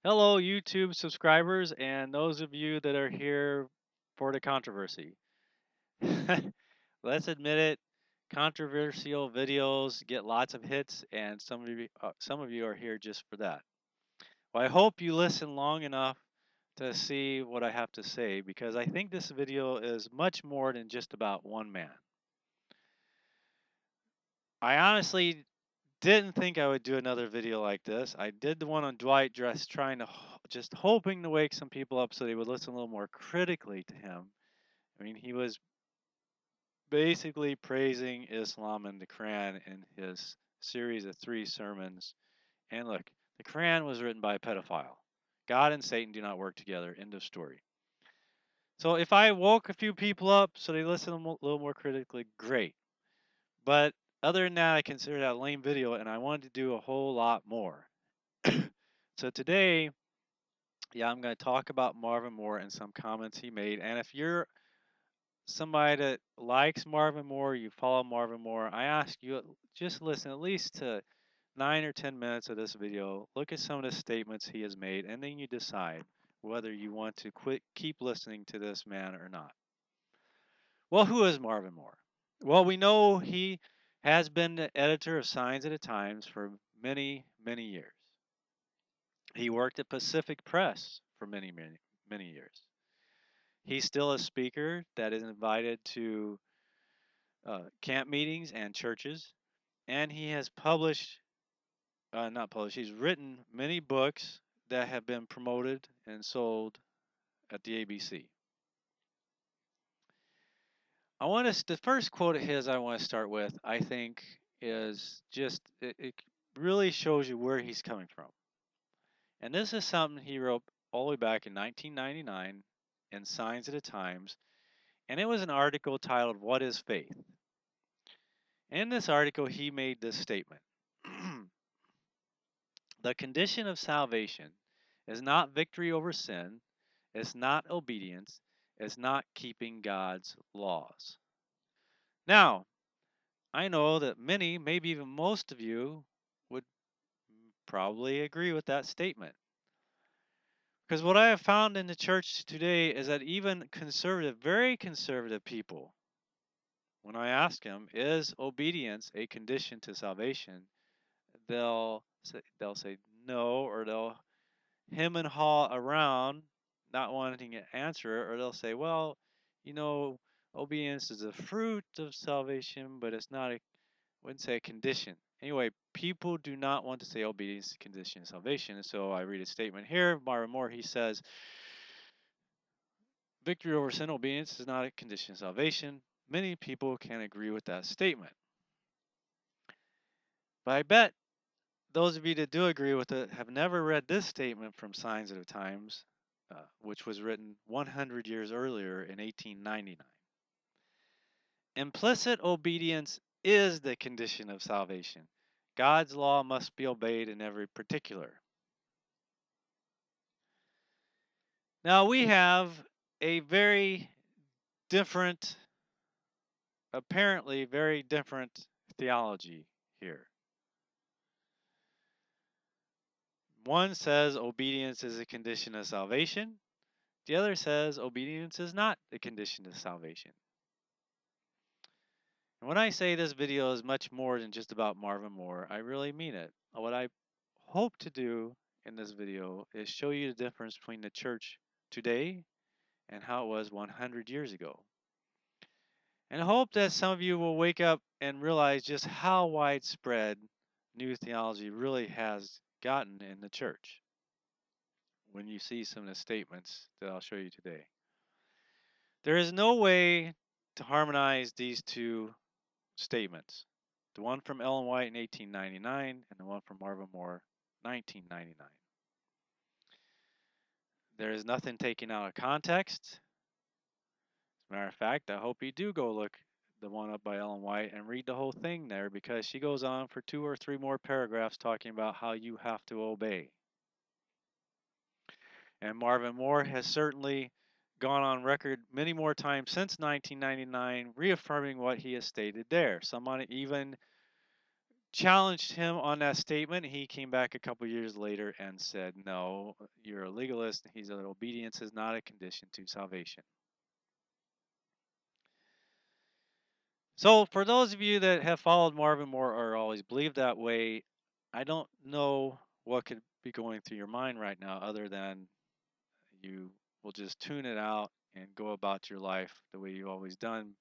Hello, YouTube subscribers, and those of you that are here for the controversy. Let's admit it, controversial videos get lots of hits, and some of you are here just for that. Well, I hope you listen long enough to see what I have to say because I think this video is much more than just about one man. I honestly didn't think I would do another video like this. I did the one on Dwight Dress, trying to just hoping to wake some people up so they would listen a little more critically to him. I mean, he was basically praising Islam and the Quran in his series of 3 sermons. And look, the Quran was written by a pedophile. God and Satan do not work together. End of story. So if I woke a few people up so they listen a little more critically, great. But other than that, I consider that a lame video, and I wanted to do a whole lot more. So today, yeah, I'm going to talk about Marvin Moore and some comments he made. And if you're somebody that likes Marvin Moore, you follow Marvin Moore, I ask you just listen at least to 9 or 10 minutes of this video. Look at some of the statements he has made, and then you decide whether you want to keep listening to this man or not. Well, who is Marvin Moore? Well, we know he has been the editor of Signs of the Times for many, many years. He worked at Pacific Press for many, many, many years. He's still a speaker that is invited to camp meetings and churches, and he has not published, he's written many books that have been promoted and sold at the ABC. The first quote of his I want to start with, I think, is just, it really shows you where he's coming from. And this is something he wrote all the way back in 1999 in Signs of the Times, and it was an article titled, What is Faith? In this article, he made this statement. The condition of salvation is not victory over sin, it's not obedience, it's not keeping God's laws. Now, I know that many, maybe even most of you, would probably agree with that statement. Because what I have found in the church today is that even conservative, very conservative people, when I ask them, is obedience a condition to salvation? They'll say no, or they'll him and haw around, not wanting to answer it, or they'll say, well, you know, obedience is a fruit of salvation, but it's not wouldn't say a condition. Anyway, people do not want to say obedience is a condition of salvation. And so I read a statement here, Marvin Moore, he says, victory over sin, obedience is not a condition of salvation. Many people can agree with that statement. But I bet those of you that do agree with it have never read this statement from Signs of the Times, which was written 100 years earlier in 1899. Implicit obedience is the condition of salvation. God's law must be obeyed in every particular. Now we have a very different, apparently very different theology here. One says obedience is a condition of salvation. The other says obedience is not a condition of salvation. And when I say this video is much more than just about Marvin Moore, I really mean it. What I hope to do in this video is show you the difference between the church today and how it was 100 years ago. And I hope that some of you will wake up and realize just how widespread new theology really has gotten in the church when you see some of the statements that I'll show you today. There is no way to harmonize these two statements. The one from Ellen White in 1899 and the one from Marvin Moore 1999. There is nothing taken out of context. As a matter of fact, I hope you do go look the one up by Ellen White and read the whole thing there, because she goes on for 2 or 3 more paragraphs talking about how you have to obey. And Marvin Moore has certainly gone on record many more times since 1999 reaffirming what he has stated there. Someone even challenged him on that statement. He came back a couple years later and said, "No, you're a legalist." He said, "Obedience is not a condition to salvation." So, for those of you that have followed Marvin Moore or always believed that way, I don't know what could be going through your mind right now other than you will just tune it out and go about your life the way you've always done,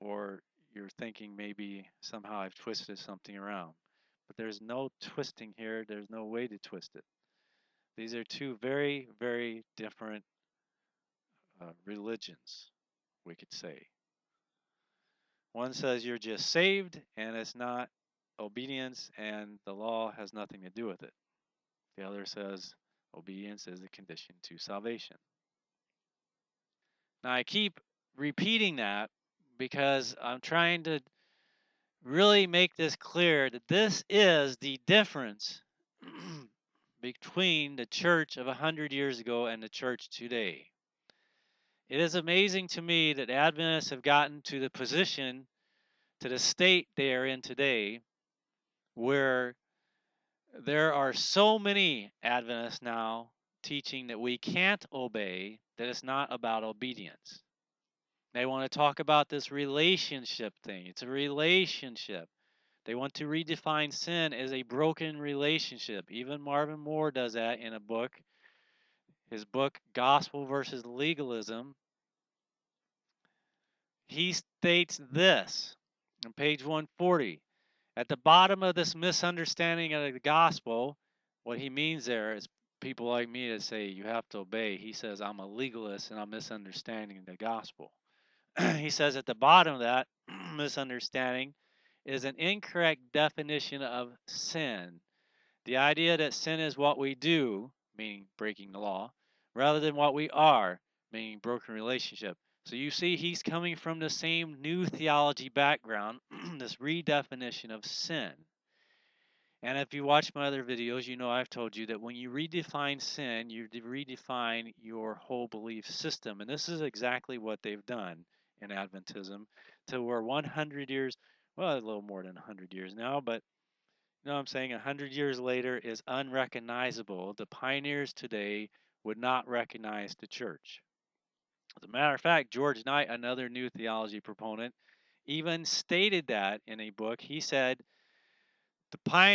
or you're thinking maybe somehow I've twisted something around. But there's no twisting here, there's no way to twist it. These are two very, very different religions, we could say. One says you're just saved and it's not obedience and the law has nothing to do with it. The other says obedience is a condition to salvation. Now, I keep repeating that because I'm trying to really make this clear that this is the difference between the church of 100 years ago and the church today. It is amazing to me that Adventists have gotten to the position, to the state they are in today, where there are so many Adventists now teaching that we can't obey, that it's not about obedience. They want to talk about this relationship thing. It's a relationship. They want to redefine sin as a broken relationship. Even Marvin Moore does that in a book, his book, Gospel versus Legalism. He states this on page 140. At the bottom of this misunderstanding of the gospel, what he means there is people like me that say you have to obey. He says, I'm a legalist and I'm misunderstanding the gospel. He says at the bottom of that misunderstanding is an incorrect definition of sin. The idea that sin is what we do, meaning breaking the law, rather than what we are, meaning broken relationship. So you see, he's coming from the same new theology background, this redefinition of sin. And if you watch my other videos, you know I've told you that when you redefine sin, you redefine your whole belief system. And this is exactly what they've done in Adventism to where 100 years, well, a little more than 100 years now, but you know what I'm saying, 100 years later is unrecognizable. The pioneers today would not recognize the church. As a matter of fact, George Knight, another new theology proponent, even stated that in a book. He said,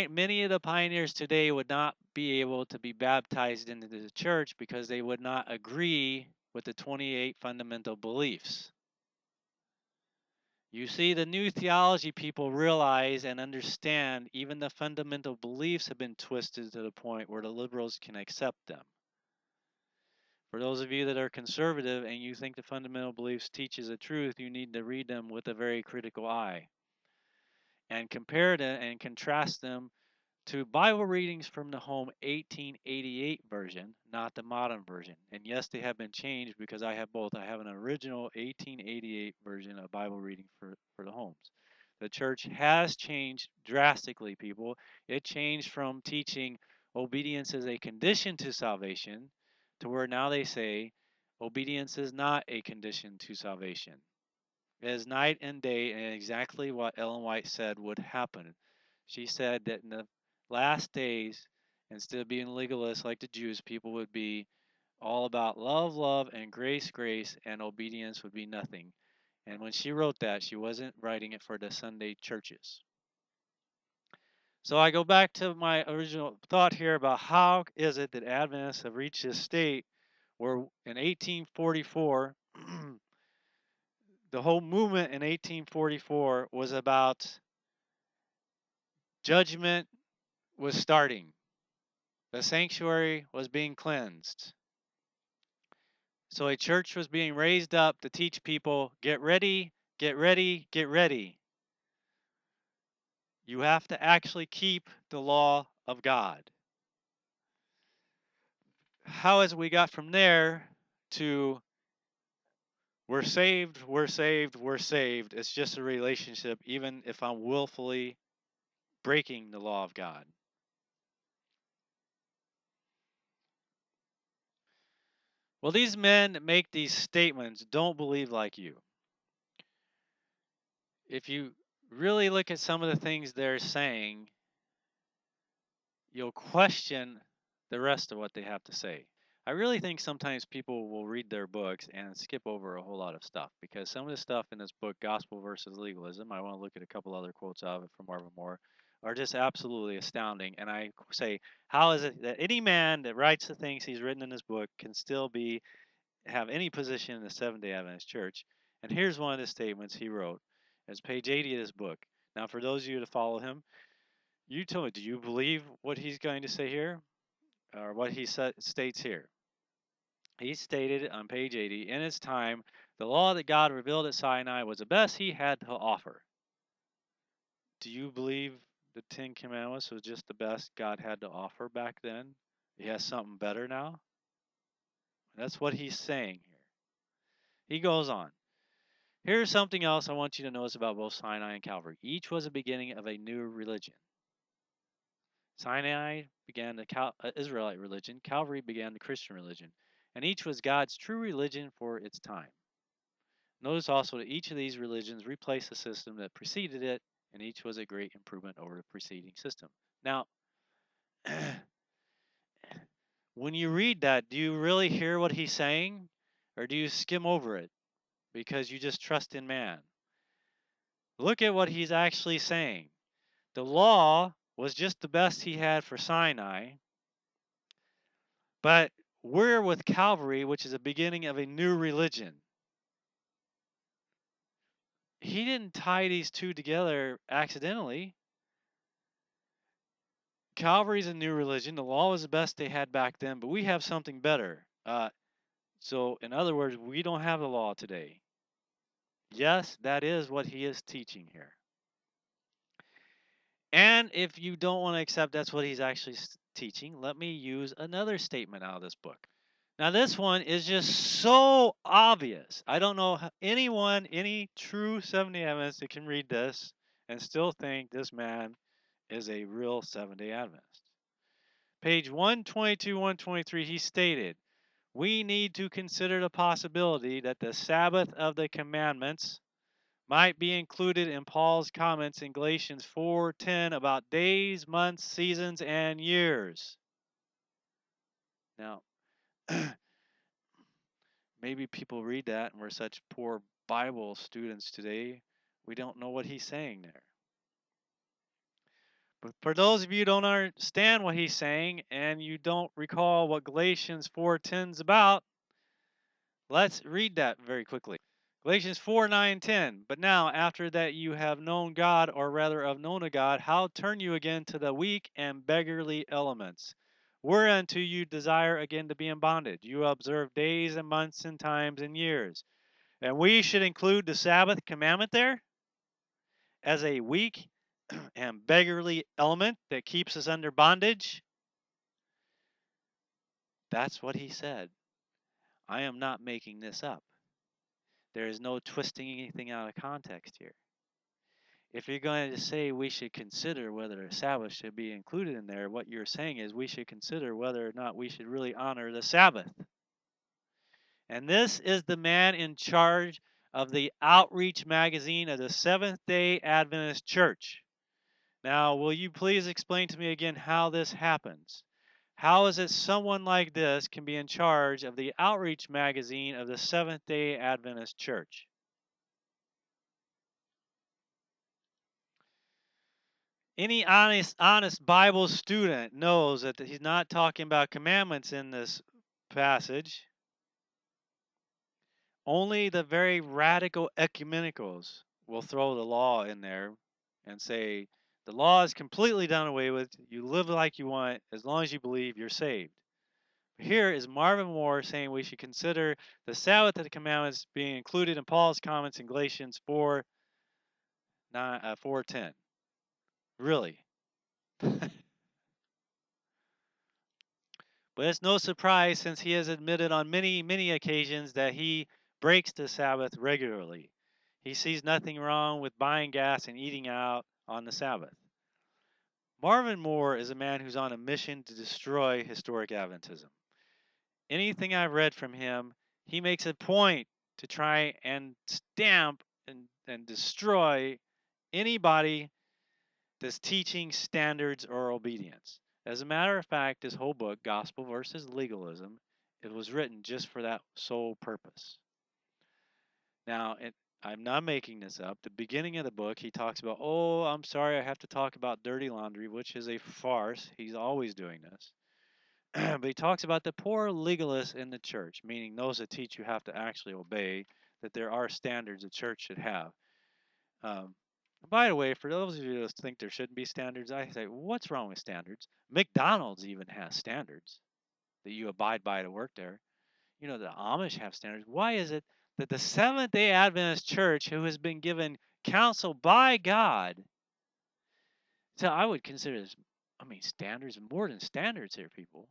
many of the pioneers today would not be able to be baptized into the church because they would not agree with the 28 fundamental beliefs. You see, the new theology people realize and understand even the fundamental beliefs have been twisted to the point where the liberals can accept them. For those of you that are conservative and you think the fundamental beliefs teaches the truth, you need to read them with a very critical eye and compare them and contrast them to Bible readings from the home 1888 version, not the modern version. And yes, they have been changed because I have both. I have an original 1888 version of Bible reading for the homes. The church has changed drastically, people. It changed from teaching obedience is a condition to salvation to where now they say obedience is not a condition to salvation. It is night and day, and exactly what Ellen White said would happen. She said that in the last days, instead of being legalists like the Jews, people would be all about love, love, and grace, grace, and obedience would be nothing. And when she wrote that, she wasn't writing it for the Sunday churches. So I go back to my original thought here about how is it that Adventists have reached this state where in 1844, the whole movement in 1844 was about judgment was starting. The sanctuary was being cleansed. So a church was being raised up to teach people, get ready, get ready, get ready. You have to actually keep the law of God. How as we got from there to we're saved, we're saved, we're saved. It's just a relationship, even if I'm willfully breaking the law of God. Well, these men that make these statements don't believe like you. If you really look at some of the things they're saying, you'll question the rest of what they have to say. I really think sometimes people will read their books and skip over a whole lot of stuff because some of the stuff in this book, Gospel versus Legalism, I want to look at a couple other quotes of it from Marvin Moore, are just absolutely astounding. And I say, how is it that any man that writes the things he's written in his book can still be have any position in the Seventh Day Adventist Church? And here's one of the statements he wrote. It's page 80 of his book. Now, for those of you to follow him, you tell me, do you believe what he's going to say here or what he states here? He stated on page 80, in its time, the law that God revealed at Sinai was the best he had to offer. Do you believe the Ten Commandments was just the best God had to offer back then? He has something better now? That's what he's saying here. He goes on. Here's something else I want you to notice about both Sinai and Calvary. Each was the beginning of a new religion. Sinai began the Israelite religion, Calvary began the Christian religion, and each was God's true religion for its time. Notice also that each of these religions replaced the system that preceded it, and each was a great improvement over the preceding system. Now, when you read that, do you really hear what he's saying, or do you skim over it because you just trust in man? Look at what he's actually saying. The law was just the best he had for Sinai, but we're with Calvary, which is the beginning of a new religion. He didn't tie these two together accidentally. Calvary's a new religion. The law was the best they had back then, but we have something better. So, in other words, we don't have the law today. Yes, that is what he is teaching here. And if you don't want to accept that's what he's actually teaching, let me use another statement out of this book. Now, this one is just so obvious. I don't know anyone, any true Seventh-day Adventist that can read this and still think this man is a real Seventh-day Adventist. Page 122, 123, he stated, we need to consider the possibility that the Sabbath of the commandments might be included in Paul's comments in Galatians 4:10 about days, months, seasons, and years. Now, maybe people read that and we're such poor Bible students today, we don't know what he's saying there. But for those of you who don't understand what he's saying and you don't recall what Galatians 4:10 is about, let's read that very quickly. Galatians 4:9-10. But now, after that you have known God, or rather have known a God, how turn you again to the weak and beggarly elements, whereunto you desire again to be in bondage? You observe days and months and times and years. And we should include the Sabbath commandment there as a weak and beggarly element that keeps us under bondage. That's what he said. I am not making this up. There is no twisting anything out of context here. If you're going to say we should consider whether a Sabbath should be included in there, what you're saying is we should consider whether or not we should really honor the Sabbath. And this is the man in charge of the outreach magazine of the Seventh-day Adventist Church. Now, will you please explain to me again how this happens? How is it someone like this can be in charge of the outreach magazine of the Seventh-day Adventist Church? Any honest Bible student knows that he's not talking about commandments in this passage. Only the very radical ecumenicals will throw the law in there and say the law is completely done away with. You live like you want. As long as you believe, you're saved. Here is Marvin Moore saying we should consider the Sabbath of the commandments being included in Paul's comments in Galatians 4:10. Really? But it's no surprise since he has admitted on many, many occasions that he breaks the Sabbath regularly. He sees nothing wrong with buying gas and eating out on the Sabbath. Marvin Moore is a man who's on a mission to destroy historic Adventism. Anything I've read from him, he makes a point to try and stamp and destroy anybody that's teaching standards or obedience. As a matter of fact, this whole book, Gospel versus Legalism, it was written just for that sole purpose. Now, I'm not making this up. The beginning of the book, he talks about, oh, I'm sorry, I have to talk about dirty laundry, which is a farce. He's always doing this. But he talks about the poor legalists in the church, meaning those that teach you have to actually obey, that there are standards the church should have. Um, by the way, for those of you that think there shouldn't be standards, I say, what's wrong with standards? McDonald's even has standards that you abide by to work there. You know, the Amish have standards. Why is it that the Seventh day Adventist church, who has been given counsel by God, so I would consider this, I mean, standards, more than standards here, people.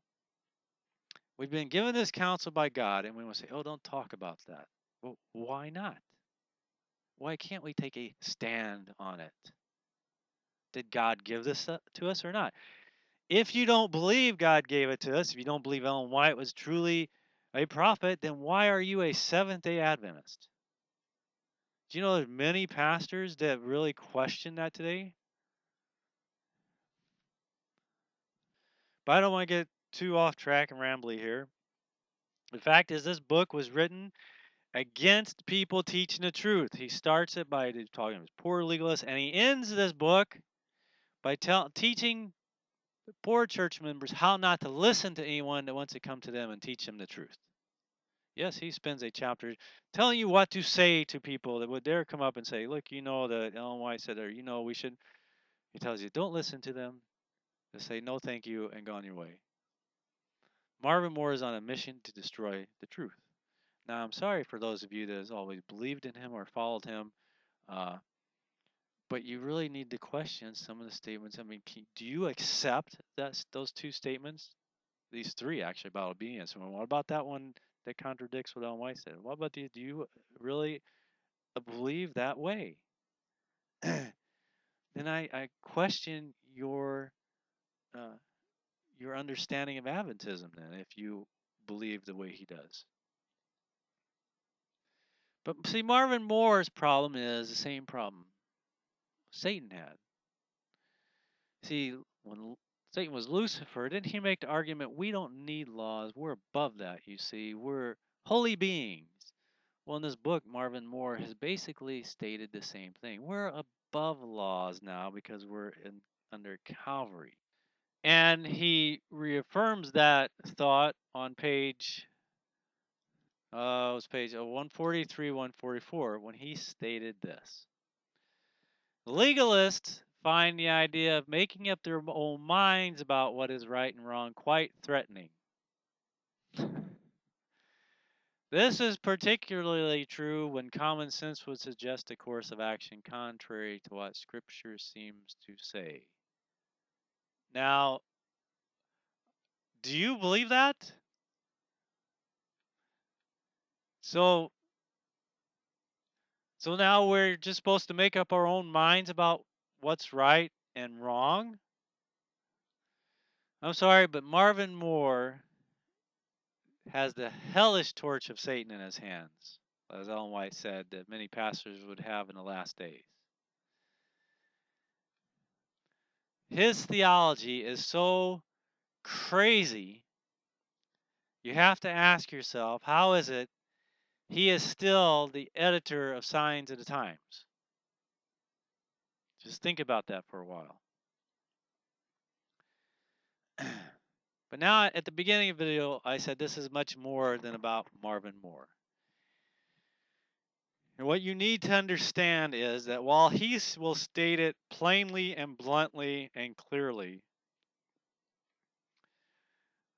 We've been given this counsel by God, and we want to say, oh, don't talk about that. Well, why not? Why can't we take a stand on it? Did God give this to us or not? If you don't believe God gave it to us, if you don't believe Ellen White was truly a prophet, then why are you a Seventh day Adventist? Do you know there's many pastors that really question that today? But I don't want to get too off track and rambly here. The fact is, this book was written against people teaching the truth. He starts it by talking about poor legalists, and he ends this book by teaching poor church members how not to listen to anyone that wants to come to them and teach them the truth. Yes, he spends a chapter telling you what to say to people that would dare come up and say, look, you know that Ellen White said, or you know, we should. He tells you, don't listen to them. Just say no, thank you, and go on your way. Marvin Moore is on a mission to destroy the truth. Now, I'm sorry for those of you that has always believed in him or followed him, uh, but you really need to question some of the statements. I mean, do you accept those two statements? These three actually about obedience. And what about that one that contradicts what Ellen White said? What about do you really believe that way? Then I question uh, your understanding of Adventism. Then, if you believe the way he does. But see, Marvin Moore's problem is the same problem Satan had. See, when Satan was Lucifer, didn't he make the argument we don't need laws? We're above that, you see. We're holy beings. Well, in this book, Marvin Moore has basically stated the same thing. We're above laws now because we're under Calvary. And he reaffirms that thought on it was page 143, 144, when he stated this. Legalists find the idea of making up their own minds about what is right and wrong quite threatening. This is particularly true when common sense would suggest a course of action contrary to what Scripture seems to say. Now, do you believe that? So, so now we're just supposed to make up our own minds about what's right and wrong? I'm sorry, but Marvin Moore has the hellish torch of Satan in his hands, as Ellen White said that many pastors would have in the last days. His theology is so crazy, you have to ask yourself, how is it he is still the editor of Signs of the Times? Just think about that for a while. But now, at the beginning of the video, I said this is much more than about Marvin Moore. And what you need to understand is that while he will state it plainly and bluntly and clearly,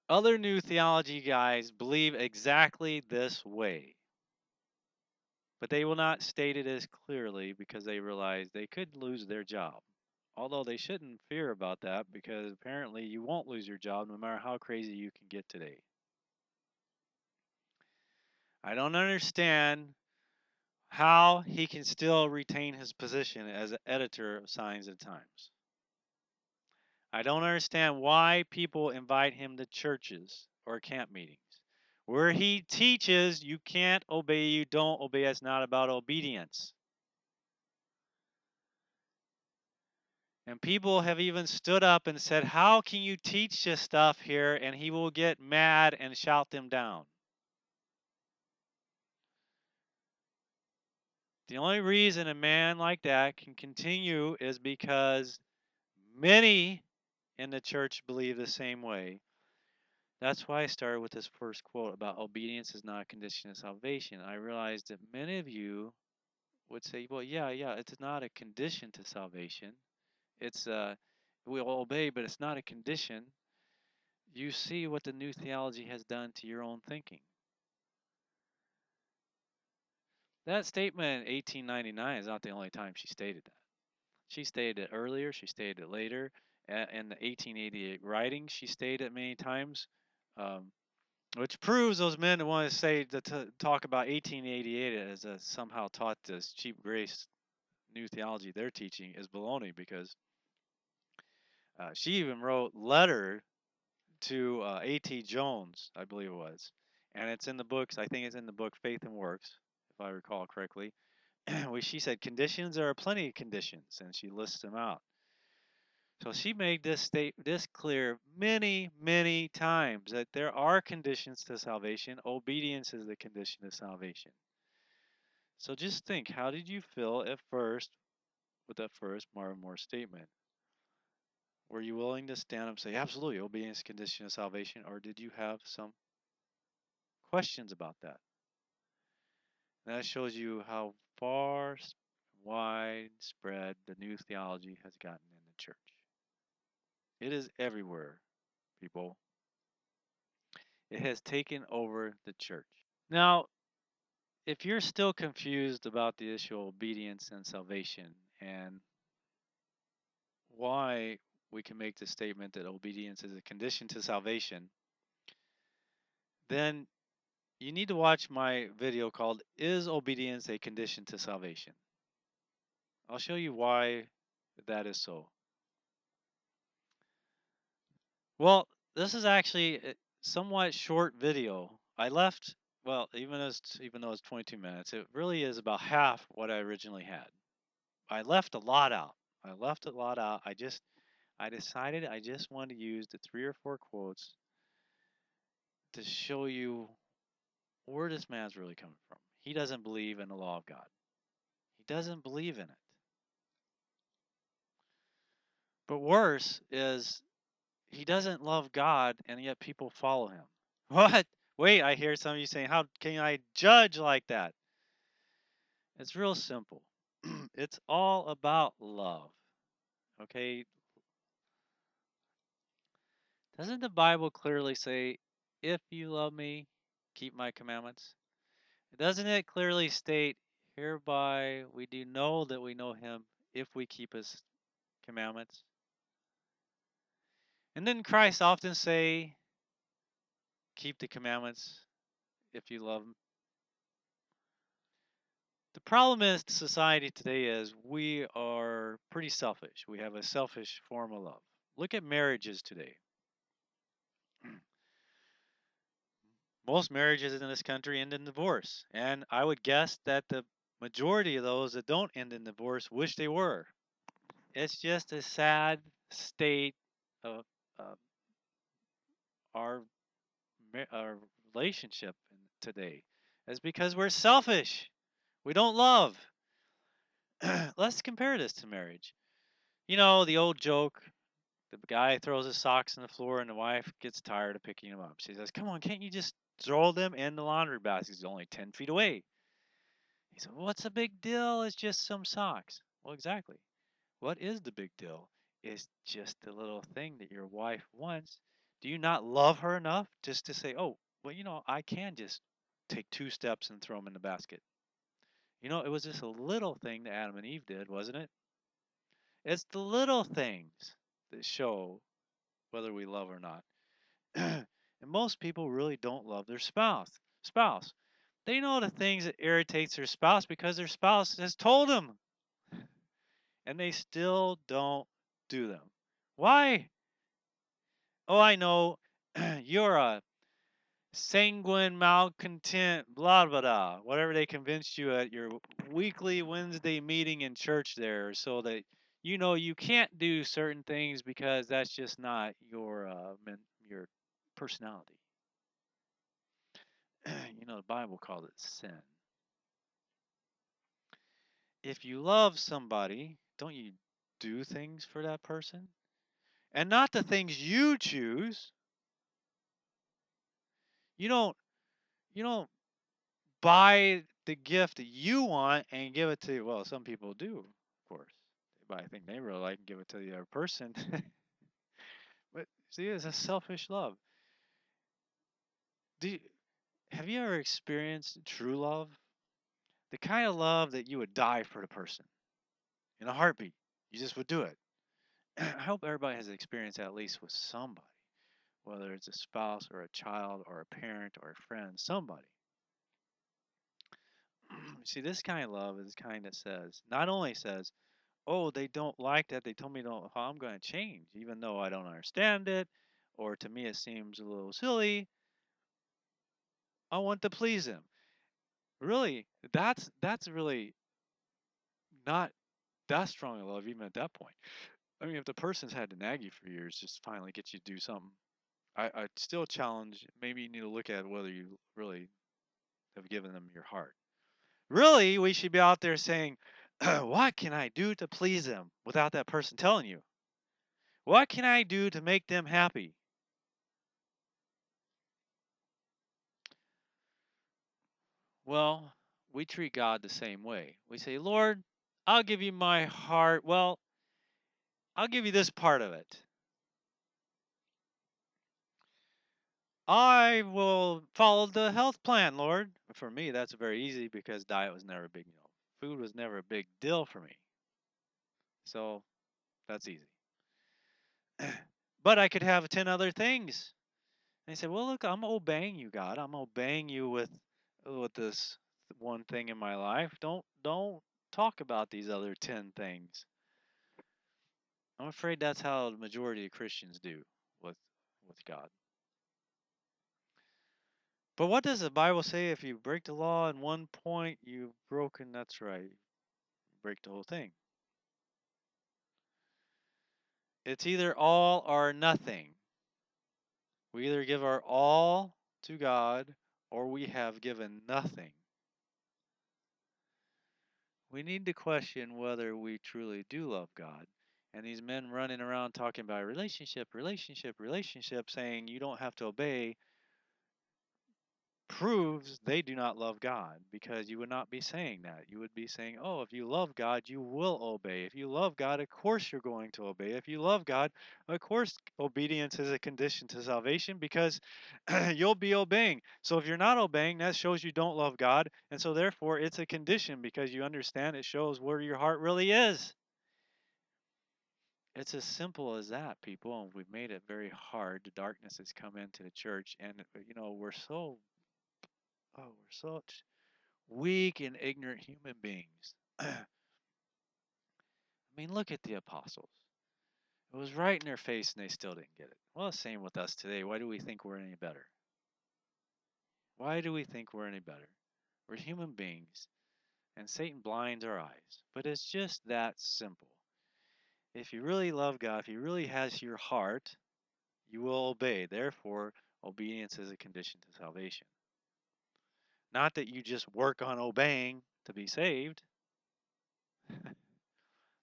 other new theology guys believe exactly this way. But they will not state it as clearly because they realize they could lose their job. Although they shouldn't fear about that because apparently you won't lose your job no matter how crazy you can get today. I don't understand how he can still retain his position as an editor of Signs of the Times. I don't understand why people invite him to churches or camp meetings where he teaches you can't obey, you don't obey. It's not about obedience. And people have even stood up and said, how can you teach this stuff here? And he will get mad and shout them down. The only reason a man like that can continue is because many in the church believe the same way. That's why I started with this first quote about obedience is not a condition of salvation. I realized that many of you would say, well, yeah, it's not a condition to salvation. It's we'll obey, but it's not a condition. You see what the new theology has done to your own thinking. That statement in 1899 is not the only time she stated that. She stated it earlier, she stated it later. In the 1888 writings, she stated it many times, um, which proves those men that want to say to talk about 1888 as somehow taught this cheap grace new theology they're teaching is baloney, because she even wrote letter to A.T. Jones, I believe it was, and it's in the books. I think it's in the book Faith and Works, if I recall correctly. Where she said conditions, there are plenty of conditions, and she lists them out. So she made this clear many times that there are conditions to salvation. Obedience is the condition to salvation. So just think, how did you feel at first with that first Marvin Moore statement? Were you willing to stand up and say, absolutely, obedience is a condition of salvation, or did you have some questions about that? And that shows you how far widespread the new theology has gotten in the church. It is everywhere, people. It has taken over the church. Now, if you're still confused about the issue of obedience and salvation and why we can make the statement that obedience is a condition to salvation, then you need to watch my video called Is Obedience a Condition to Salvation? I'll show you why that is so. Well, this is actually a somewhat short video. I left, well, even though it's 22 minutes, it really is about half what I originally had. I left a lot out. I left a lot out. I decided I just wanted to use the 3 or 4 quotes to show you where this man's really coming from. He doesn't believe in the law of God. He doesn't believe in it. But worse is he doesn't love God and yet people follow him. What? Wait, I hear some of you saying, how can I judge like that? It's real simple. It's all about love. Okay? Doesn't the Bible clearly say, if you love me, keep my commandments? Doesn't it clearly state, hereby we do know that we know him if we keep his commandments? And didn't Christ often say, keep the commandments if you love him? The problem is society today is we are pretty selfish. We have a selfish form of love. Look at marriages today. Most marriages in this country end in divorce, and I would guess that the majority of those that don't end in divorce wish they were. It's just a sad state of uh, our our relationship today. It's because we're selfish. We don't love. Let's compare this to marriage. You know, the old joke, the guy throws his socks on the floor and the wife gets tired of picking them up. She says, come on, can't you just throw them in the laundry basket? It's only 10 feet away. He said, well, what's the big deal? It's just some socks. Well, exactly. What is the big deal? It's just the little thing that your wife wants. Do you not love her enough just to say, oh, well, I can just take 2 steps and throw them in the basket? It was just a little thing that Adam and Eve did, wasn't it? It's the little things that show whether we love or not. And most people really don't love their Spouse. They know the things that irritates their spouse because their spouse has told them, and they still don't do them. Why? Oh, I know. You're a sanguine malcontent, blah blah blah. Whatever they convinced you at your weekly Wednesday meeting in church there, so that you know you can't do certain things because that's just not your personality. You know, the Bible called it sin. If you love somebody, don't you do things for that person? And not the things you choose. You don't you don't buy the gift that you want and give it to, well, some people do, of course. They buy a thing they really like and give it to the other person. But see, it's a selfish love. Do you, have you ever experienced true love? The kind of love that you would die for the person in a heartbeat. You just would do it. I hope everybody has experienced that at least with somebody, whether it's a spouse or a child or a parent or a friend, somebody. See, this kind of love is kind that says, not only says, oh, they don't like that, they told me don't, how I'm going to change, even though I don't understand it, or to me it seems a little silly. I want to please them. Really, that's really not that strong a love, even at that point. I mean, if the person's had to nag you for years, just finally get you to do something, I'd still challenge. Maybe you need to look at whether you really have given them your heart. Really, we should be out there saying, "What can I do to please them?" Without that person telling you, "What can I do to make them happy?" Well, we treat God the same way. We say, "Lord, I'll give you my heart. Well, I'll give you this part of it. I will follow the health plan, Lord." For me, that's very easy because diet was never a big, food was never a big deal for me. So that's easy. But I could have 10 other things. And he said, "Well, look, I'm obeying you, God. I'm obeying you with this one thing in my life. Don't talk about these other 10 things." I'm afraid that's how the majority of Christians do with with God. But what does the Bible say? If you break the law in one point, you've broken, that's right, you break the whole thing. It's either all or nothing. We either give our all to God or we have given nothing. We need to question whether we truly do love God. And these men running around talking about relationship, relationship, relationship, saying you don't have to obey, proves they do not love God, because you would not be saying that. You would be saying, oh, if you love God, you will obey. If you love God, of course you're going to obey. If you love God, of course obedience is a condition to salvation because you'll be obeying. So if you're not obeying, that shows you don't love God. And so therefore it's a condition because you understand it shows where your heart really is. It's as simple as that, people, and we've made it very hard. The darkness has come into the church, and we're such weak and ignorant human beings. I mean, look at the apostles. It was right in their face and they still didn't get it. Well, same with us today. Why do we think we're any better? Why do we think we're any better? We're human beings and Satan blinds our eyes. But it's just that simple. If you really love God, if He really has your heart, you will obey. Therefore, obedience is a condition to salvation. Not that you just work on obeying to be saved.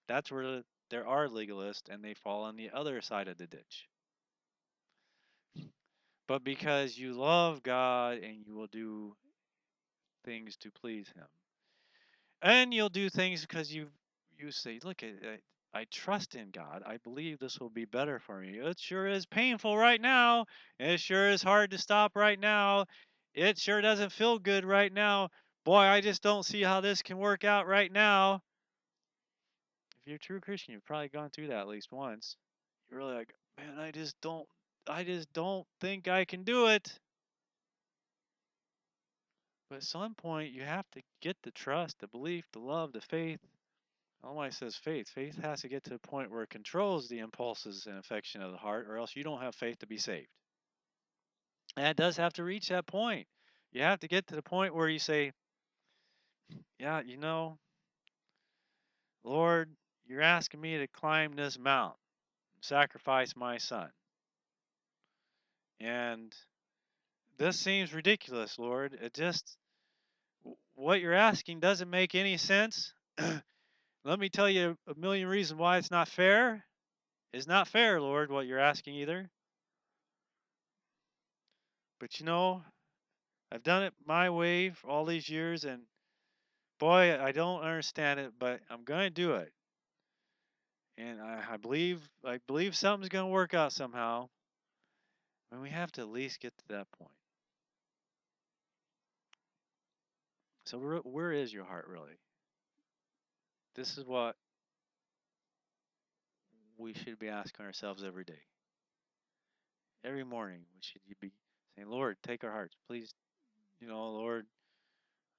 That's where there are legalists and they fall on the other side of the ditch. But because you love God and you will do things to please Him, and you'll do things because you say, "Look, I trust in God. I believe this will be better for me. It sure is painful right now. It sure is hard to stop right now. It sure doesn't feel good right now. Boy, I just don't see how this can work out right now." If you're a true Christian, you've probably gone through that at least once. You're really like, "Man, I just don't think I can do it." But at some point, you have to get the trust, the belief, the love, the faith. I don't know why it says faith. Faith has to get to the point where it controls the impulses and affection of the heart, or else you don't have faith to be saved. And it does have to reach that point. You have to get to the point where you say, "Yeah, Lord, you're asking me to climb this mountain, sacrifice my son. And this seems ridiculous, Lord. It just, what you're asking doesn't make any sense. Let me tell you a million reasons why it's not fair. It's not fair, Lord, what you're asking either. But I've done it my way for all these years, and boy, I don't understand it, but I'm gonna do it. And I believe something's gonna work out somehow. And we have to at least get to that point. So where is your heart really? This is what we should be asking ourselves every day. Every morning, we should be saying, Lord, take our hearts. Please, Lord,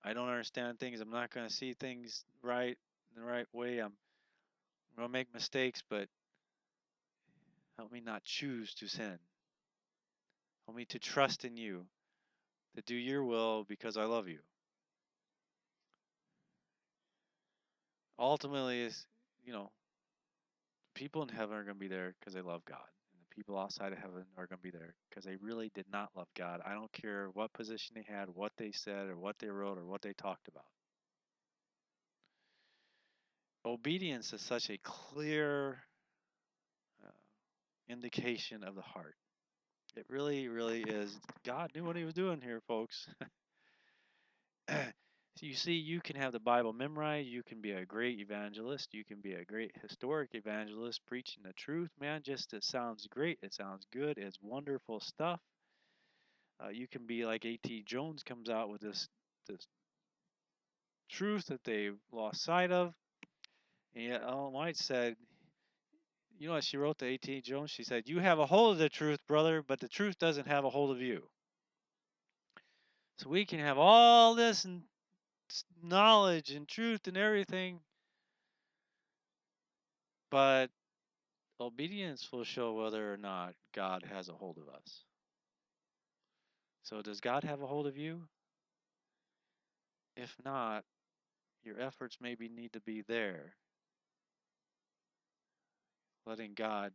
I don't understand things. I'm not going to see things right in the right way. I'm going to make mistakes, but help me not choose to sin. Help me to trust in you, to do your will because I love you. Ultimately, you know, people in heaven are going to be there because they love God. And the people outside of heaven are going to be there because they really did not love God. I don't care what position they had, what they said, or what they wrote, or what they talked about. Obedience is such a clear uh, indication of the heart. It really, really is. God knew what he was doing here, folks. So you see, you can have the Bible memorized. You can be a great evangelist. You can be a great historic evangelist preaching the truth, man. Just it sounds great. It sounds good. It's wonderful stuff. You can be like A.T. Jones comes out with this truth that they've lost sight of. And yet Ellen White said, you know what she wrote to A.T. Jones? She said, you have a hold of the truth, brother, but the truth doesn't have a hold of you. So we can have all this and knowledge and truth and everything, but obedience will show whether or not God has a hold of us. So does God have a hold of you? If not, your efforts maybe need to be there, letting God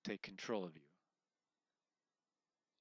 take control of you.